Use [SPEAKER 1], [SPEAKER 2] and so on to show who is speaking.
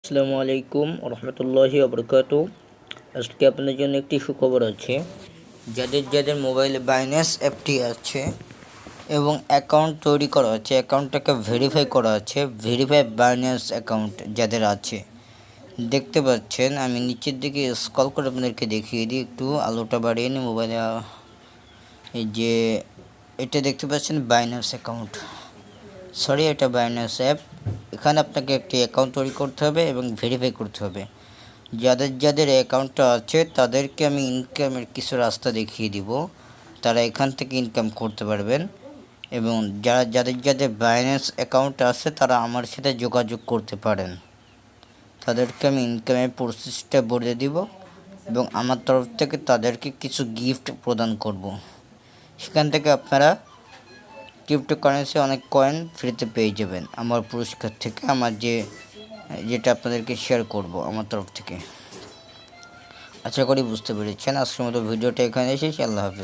[SPEAKER 1] আসসালামু আলাইকুম রহমতুল্লাহি ওবরকাতু। আজকে আপনাদের জন্য একটি সুখবর আছে। যাদের যাদের মোবাইলে বাইন্যান্স অ্যাপটি আছে এবং অ্যাকাউন্ট তৈরি করা আছে, অ্যাকাউন্টটাকে ভেরিফাই করা আছে, ভেরিফাই বাইন্যান্স অ্যাকাউন্ট যাদের আছে, দেখতে পাচ্ছেন। আমি নিচের দিকে স্ক্রল করে আপনাদেরকে দেখিয়ে দিই, একটু আলোটা বাড়িয়ে নিই মোবাইলে। এই যে এটা দেখতে পাচ্ছেন বাইন্যান্স অ্যাকাউন্ট, সরি এটা বাইন্যান্স অ্যাপ। এখানে আপনাকে একটি অ্যাকাউন্ট তৈরি করতে হবে এবং ভেরিফাই করতে হবে। যাদের যাদের অ্যাকাউন্টটা আছে তাদেরকে আমি ইনকামের কিছু রাস্তা দেখিয়ে দিব, তারা এখান থেকে ইনকাম করতে পারবেন। এবং যাদের যাদের বাইন্যান্স অ্যাকাউন্ট আছে তারা আমার সাথে যোগাযোগ করতে পারেন, তাদেরকে আমি ইনকামের প্রসেসটা বলে দিব এবং আমার তরফ থেকে তাদেরকে কিছু গিফট প্রদান করব। সেখান থেকে আপনারা ক্রিপ্টোকারেন্সি অনেক কয়েন ফ্রিতে পেয়ে যাবেন আমার পুরস্কার থেকে, আমার যেটা আপনাদেরকে শেয়ার করব আমার তরফ থেকে। আশা করি বুঝতে পেরেছেন। আজকের মতো ভিডিওটা এখানে শেষ। আল্লাহ হাফেজ।